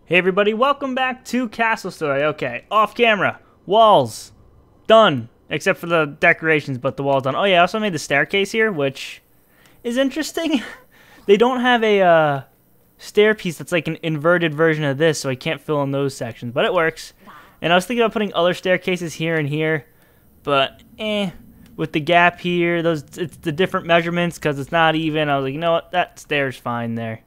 Hey everybody, welcome back to Castle Story. Okay, off camera, walls, done. Except for the decorations, but the wall's done. Oh yeah, I also made the staircase here, which is interesting. They don't have a stair piece that's like an inverted version of this, so I can't fill in those sections, but it works. And I was thinking about putting other staircases here and here, but with the gap here, it's the different measurements because it's not even. I was like, you know what, that stair's fine there.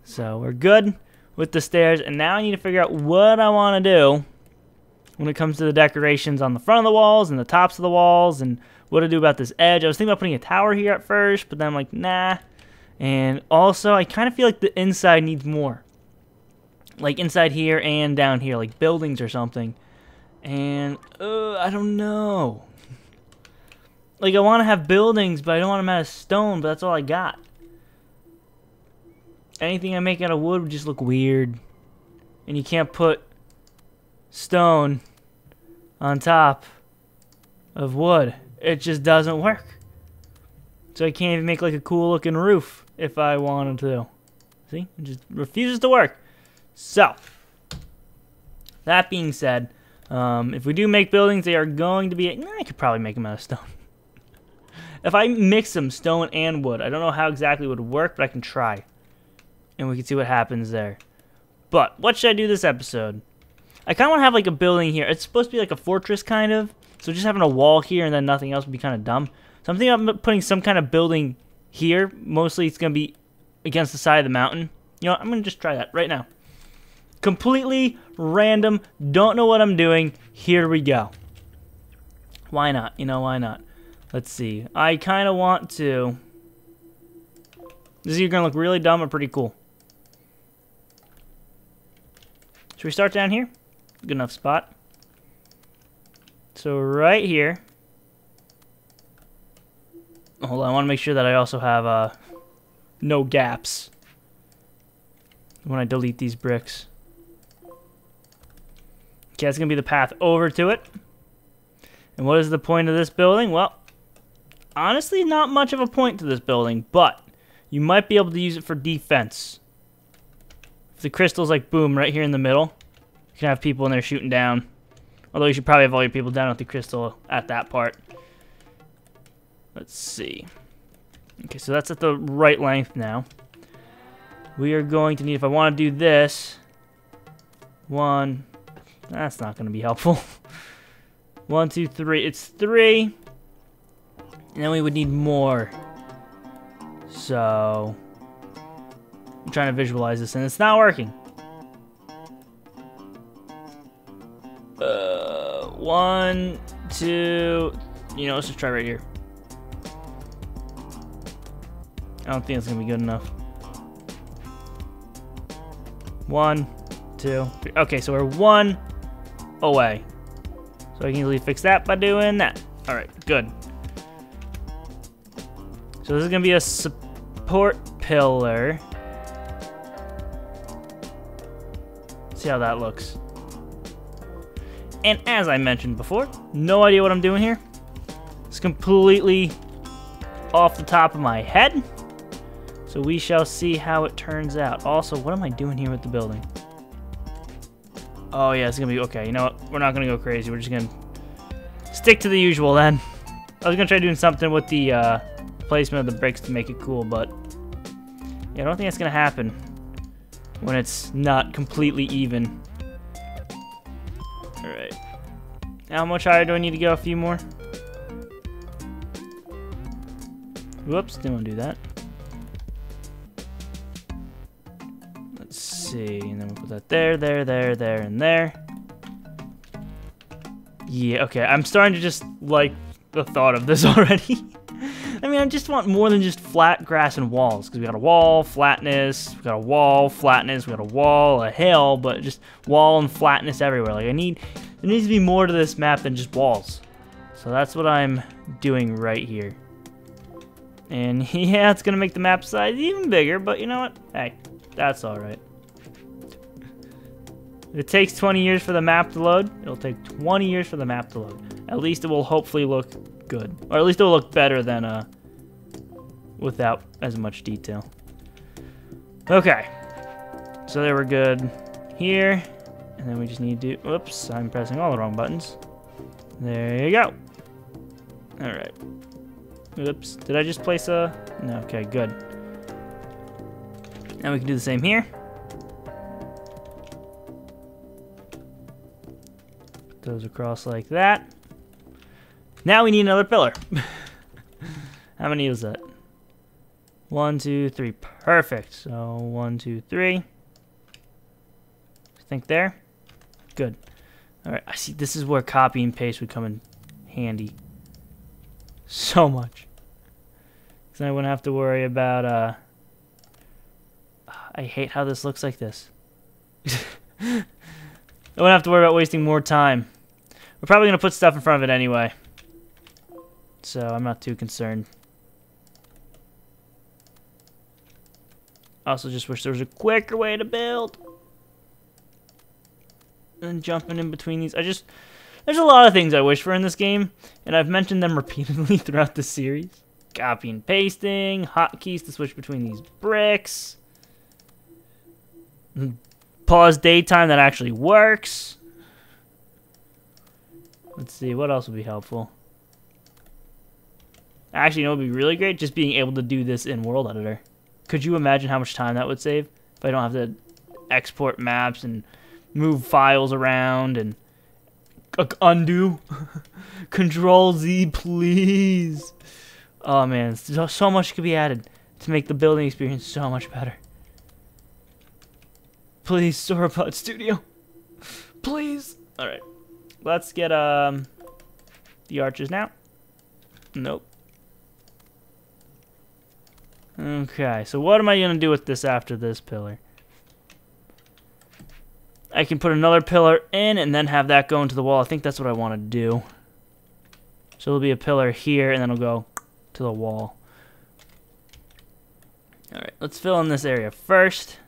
So we're good with the stairs, and now I need to figure out what I want to do when it comes to the decorations on the front of the walls and the tops of the walls, and what to do about this edge. I was thinking about putting a tower here at first, but then I'm like, nah. And also, I kind of feel like the inside needs more. Like inside here and down here, like buildings or something. And, I don't know. Like, I want to have buildings, but I don't want them out of stone, but that's all I got. Anything I make out of wood would just look weird. And you can't put stone on top of wood. It just doesn't work. So I can't even make like a cool looking roof if I wanted to. See? It just refuses to work. So, that being said, if we do make buildings, they are going to be... I could probably make them out of stone. If I mix them, stone and wood, I don't know how exactly it would work, but I can try. And we can see what happens there. But what should I do this episode? I kind of want to have like a building here. It's supposed to be like a fortress kind of. So just having a wall here and then nothing else would be kind of dumb. So I'm thinking of putting some kind of building here. Mostly it's going to be against the side of the mountain. You know what? I'm going to just try that right now. Completely random. Don't know what I'm doing. Here we go. Why not? You know, why not? Let's see. I kind of want to... This is either going to look really dumb or pretty cool. Should we start down here? Good enough spot. So right here. Hold on, I want to make sure that I also have no gaps when I delete these bricks. Okay, that's going to be the path over to it. And what is the point of this building? Well, honestly, not much of a point to this building, but you might be able to use it for defense. If the crystal's like boom right here in the middle, you can have people in there shooting down. Although you should probably have all your people down with the crystal at that part. Let's see. Okay, so that's at the right length now. We are going to need, if I want to do this, one, that's not going to be helpful. 1, 2, 3, it's 3. And then we would need more. So, I'm trying to visualize this, and it's not working. 1, 2, you know, let's just try right here. I don't think it's gonna be good enough. 1, 2, 3. Okay, so we're 1 away. So I can easily fix that by doing that. All right, good. So this is gonna be a support pillar. See how that looks. And as I mentioned before, no idea what I'm doing here. It's completely off the top of my head. So we shall see how it turns out. Also, what am I doing here with the building? Oh yeah, it's gonna be okay. You know what? We're not gonna go crazy. We're just gonna stick to the usual then. I was gonna try doing something with the placement of the bricks to make it cool, but yeah, I don't think that's gonna happen when it's not completely even. Alright. How much higher do I need to go? A few more? Whoops, didn't want to do that. Let's see, and then we'll put that there, and there. Yeah, okay, I'm starting to just like the thought of this already. I mean, I just want more than just flat grass and walls, because we got a wall, flatness, we got a wall, flatness, we got a wall, a hill, but just wall and flatness everywhere. Like, there needs to be more to this map than just walls. So that's what I'm doing right here. And yeah, it's gonna make the map size even bigger, but you know what? Hey, that's alright. If it takes 20 years for the map to load, it'll take 20 years for the map to load. At least it will hopefully look good. Or at least it will look better than without as much detail. Okay. So there we're good here. And then we just need to... Whoops, I'm pressing all the wrong buttons. There you go. Alright. Oops, did I just place a... No, okay, good. Now we can do the same here. Put those across like that. Now we need another pillar. How many is that? 1, 2, 3. Perfect. So 1, 2, 3. I think there. Good. Alright, I see this is where copy and paste would come in handy. So much. So I wouldn't have to worry about I hate how this looks like this. I wouldn't have to worry about wasting more time. We're probably gonna put stuff in front of it anyway. So I'm not too concerned. Also just wish there was a quicker way to build than jumping in between these. There's a lot of things I wish for in this game, and I've mentioned them repeatedly throughout the series. Copy and pasting, hotkeys to switch between these bricks. Pause daytime that actually works. Let's see, what else would be helpful? Actually, you know what would be really great? Just being able to do this in World Editor. Could you imagine how much time that would save? If I don't have to export maps and move files around and undo. Control Z, please. Oh man, so much could be added to make the building experience so much better. Please, Sauropod Studio. Please. Alright. Let's get the arches now. Nope. Okay, so what am I gonna do with this after this pillar? I can put another pillar in and then have that go into the wall. I think that's what I want to do. So there'll be a pillar here and then it'll go to the wall. Alright, let's fill in this area first.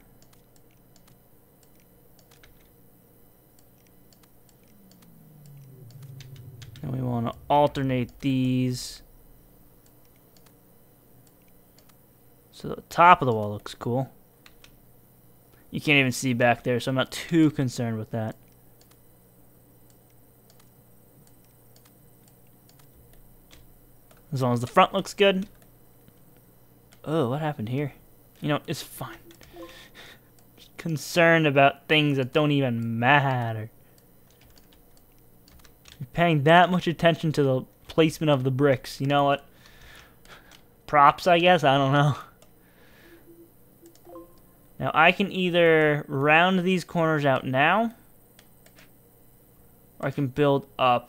And we want to alternate these. So the top of the wall looks cool. You can't even see back there, so I'm not too concerned with that. As long as the front looks good. Oh, what happened here? You know, it's fine. Just concerned about things that don't even matter. You're paying that much attention to the placement of the bricks. You know what? Props, I guess? I don't know. Now, I can either round these corners out now, or I can build up.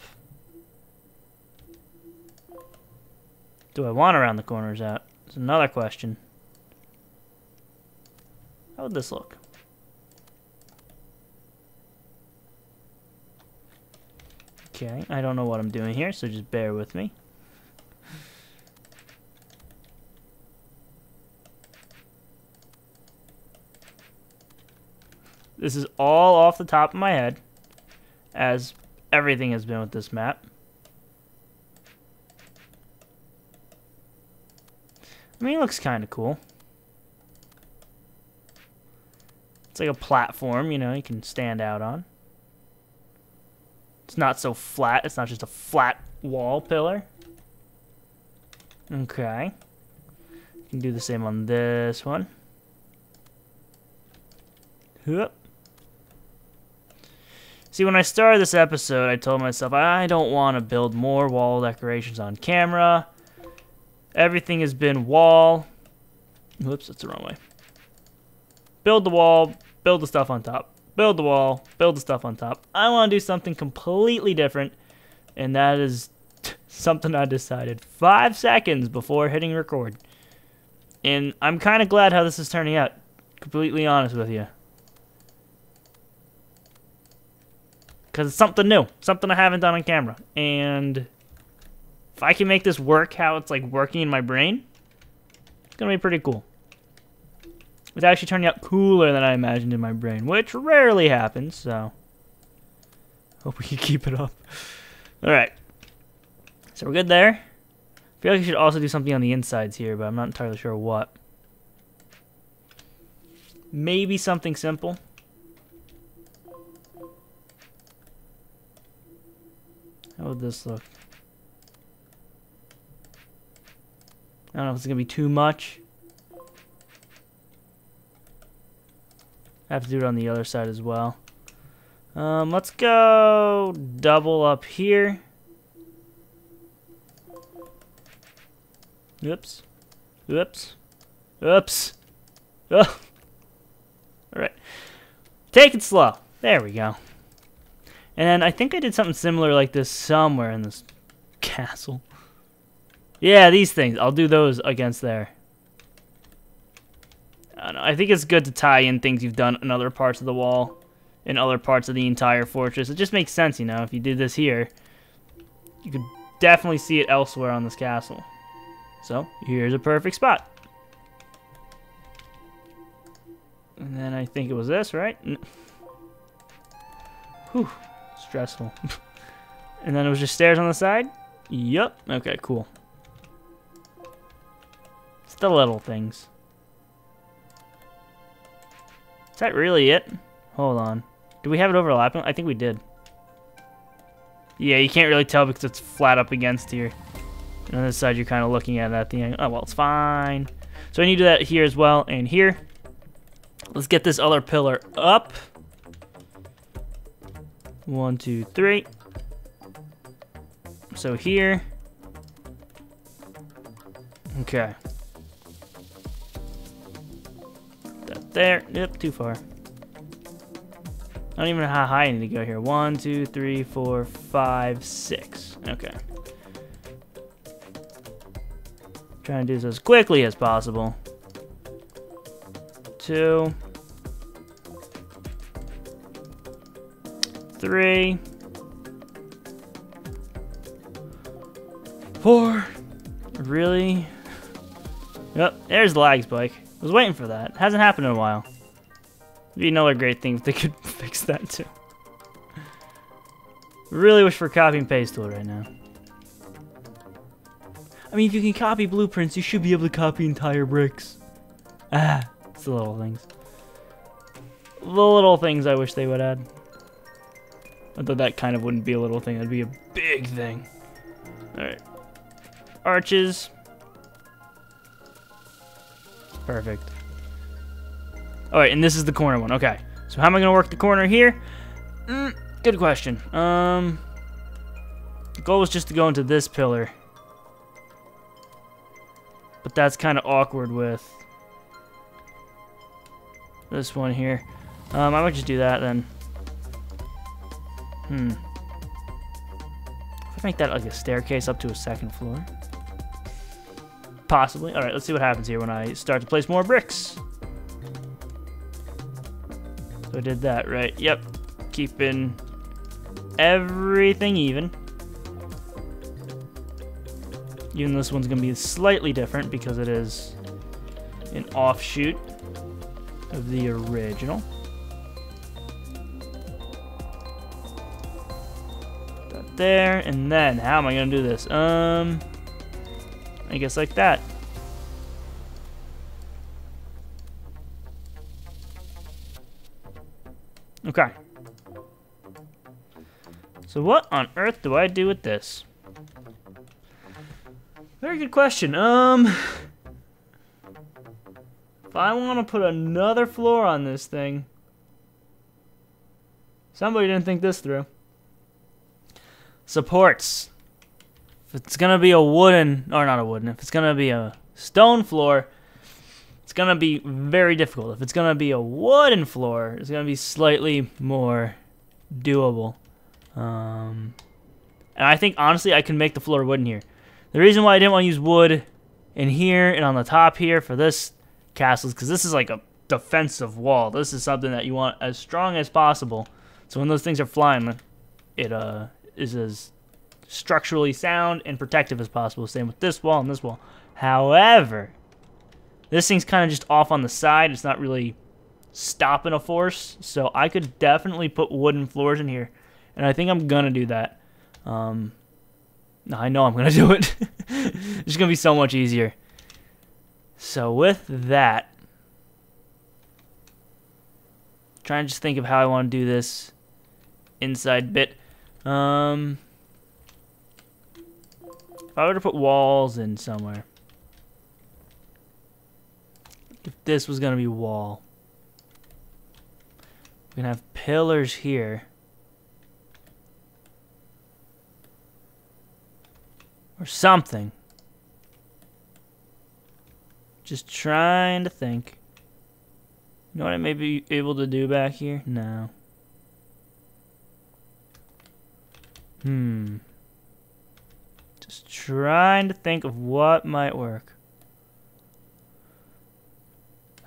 Do I want to round the corners out? That's another question. How would this look? Okay, I don't know what I'm doing here, so just bear with me. This is all off the top of my head, as everything has been with this map. I mean, it looks kind of cool. It's like a platform, you know, you can stand out on. It's not so flat. It's not just a flat wall pillar. Okay. You can do the same on this one. Hup. See, when I started this episode, I told myself I don't want to build more wall decorations on camera. Everything has been wall. Whoops, that's the wrong way. Build the wall, build the stuff on top. Build the wall, build the stuff on top. I want to do something completely different, and that is something I decided 5 seconds before hitting record. And I'm kind of glad how this is turning out, completely honest with you. Because it's something new, something I haven't done on camera. And if I can make this work how it's like working in my brain, it's going to be pretty cool. It's actually turning out cooler than I imagined in my brain, which rarely happens, so hope we can keep it up. Alright, so we're good there. I feel like I should also do something on the insides here, but I'm not entirely sure what. Maybe something simple. How would this look? I don't know if it's going to be too much. I have to do it on the other side as well. Let's go double up here. Oops. Oops. Oops. Oh. Alright. Take it slow. There we go. And I think I did something similar like this somewhere in this castle. Yeah, these things. I'll do those against there. I don't know. I think it's good to tie in things you've done in other parts of the wall, in other parts of the entire fortress. It just makes sense, you know. If you did this here, you could definitely see it elsewhere on this castle. So, here's a perfect spot. And then I think it was this, right? Whew. Stressful. And then it was just stairs on the side? Yup. Okay, cool. It's the little things. Is that really it? Hold on. Do we have it overlapping? I think we did. Yeah, you can't really tell because it's flat up against here. And on this side, you're kind of looking at it at the end. Oh, well, it's fine. So I need to do that here as well, and here. Let's get this other pillar up. 1, 2, 3. So here. Okay. That there. Yep, too far. I don't even know how high I need to go here. 1, 2, 3, 4, 5, 6. Okay. Trying to do this as quickly as possible. 2, 3, 4. Really? Yep, there's the lag spike. I was waiting for that. Hasn't happened in a while. It'd be another great thing if they could fix that too. Really wish for a copy and paste tool right now. I mean, if you can copy blueprints, you should be able to copy entire bricks. Ah, it's the little things. The little things I wish they would add. Although that kind of wouldn't be a little thing, that'd be a big thing. Alright. Arches. Perfect. Alright, and this is the corner one. Okay. So how am I going to work the corner here? Good question. The goal was just to go into this pillar. But that's kind of awkward with this one here. I might just do that then. If I make that like a staircase up to a second floor. Possibly. Alright, let's see what happens here when I start to place more bricks. So I did that, right? Yep. Keeping everything even. Even this one's going to be slightly different because it is an offshoot of the original. That there, and then how am I going to do this? I guess like that. Okay. So what on earth do I do with this? Very good question. If I want to put another floor on this thing, somebody didn't think this through. Supports. If it's gonna be a wooden, or not a wooden, if it's gonna be a stone floor, it's gonna be very difficult. If it's gonna be a wooden floor, it's gonna be slightly more doable. And I think honestly, I can make the floor wooden here. The reason why I didn't want to use wood in here and on the top here for this castle is because this is like a defensive wall. This is something that you want as strong as possible. So when those things are flying, it is as structurally sound and protective as possible. Same with this wall and this wall. However, this thing's kind of just off on the side. It's not really stopping a force. So I could definitely put wooden floors in here. And I think I'm going to do that. No, I know I'm going to do it. It's just going to be so much easier. So with that, Trying to just think of how I want to do this inside bit. If I were to put walls in somewhere. If this was going to be wall. We're going to have pillars here. Or something. Just trying to think. You know what I may be able to do back here? No. Just trying to think of what might work.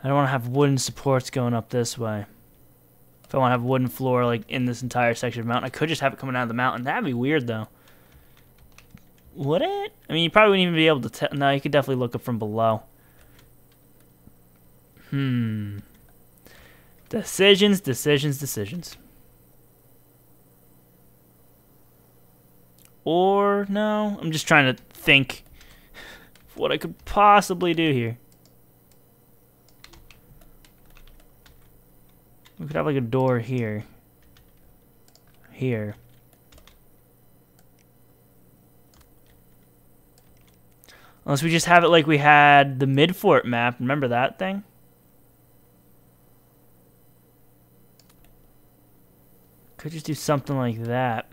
I don't want to have wooden supports going up this way. If I want to have wooden floor like in this entire section of the mountain, I could just have it coming out of the mountain. That'd be weird though. Would it? I mean, you probably wouldn't even be able to tell. No, you could definitely look up from below. Decisions, decisions, decisions. Or, no, I'm just trying to think of what I could possibly do here. We could have like a door here. Here. Unless we just have it like we had the Midfort map. Remember that thing? Could just do something like that.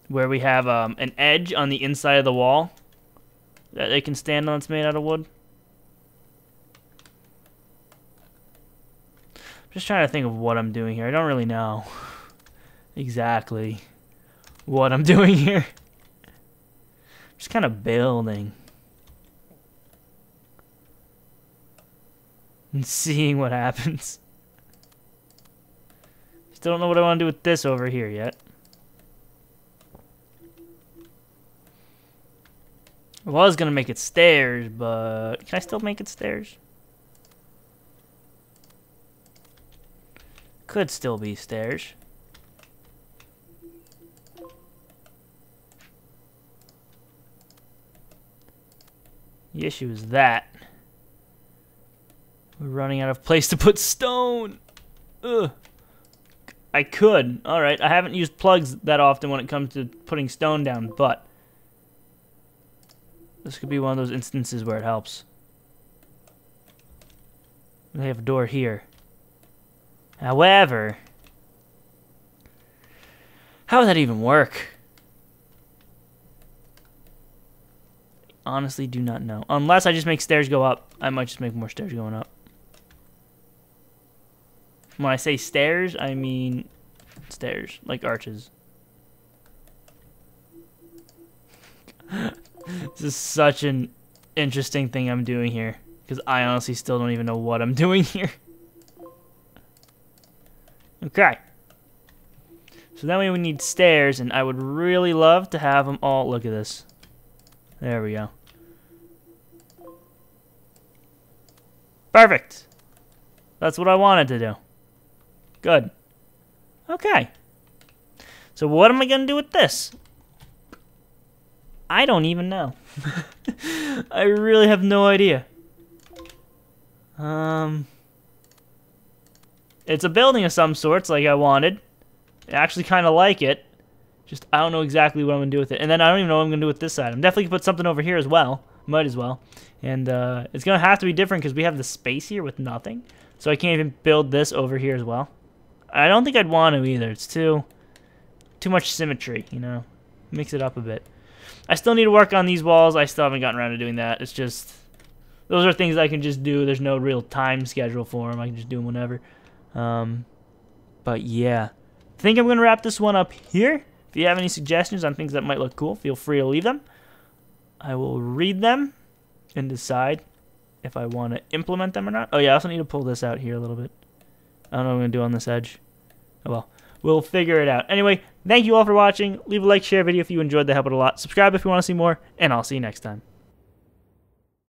Where we have an edge on the inside of the wall that they can stand on that's made out of wood. I'm just trying to think of what I'm doing here. I don't really know exactly what I'm doing here. Just kind of building. And seeing what happens. Still don't know what I want to do with this over here yet. I was going to make it stairs, but can I still make it stairs? Could still be stairs. The issue is that we're running out of place to put stone. Ugh. I could. Alright, I haven't used plugs that often when it comes to putting stone down, but this could be one of those instances where it helps. They have a door here. However, how would that even work? Honestly, do not know. Unless I just make stairs go up. I might just make more stairs going up. When I say stairs, I mean stairs, like arches. This is such an interesting thing I'm doing here, because I honestly still don't even know what I'm doing here. Okay. So then we would need stairs, and I would really love to have them all. Look at this. There we go. Perfect. That's what I wanted to do. Good. Okay. So what am I going to do with this? I don't even know. I really have no idea. It's a building of some sorts like I wanted. I actually kind of like it. Just I don't know exactly what I'm going to do with it. And then I don't even know what I'm going to do with this side. I'm definitely going to put something over here as well. Might as well. And it's going to have to be different because we have the space here with nothing. So I can't even build this over here as well. I don't think I'd want to either. It's too much symmetry, you know. Mix it up a bit. I still need to work on these walls. I still haven't gotten around to doing that. It's just, those are things I can just do. There's no real time schedule for them. I can just do them whenever. But yeah. I think I'm going to wrap this one up here. If you have any suggestions on things that might look cool, feel free to leave them. I will read them and decide if I want to implement them or not. Oh yeah, I also need to pull this out here a little bit. I don't know what I'm going to do on this edge. Oh well. We'll figure it out. Anyway, thank you all for watching. Leave a like, share a video if you enjoyed. That helped it a lot. Subscribe if you want to see more, and I'll see you next time.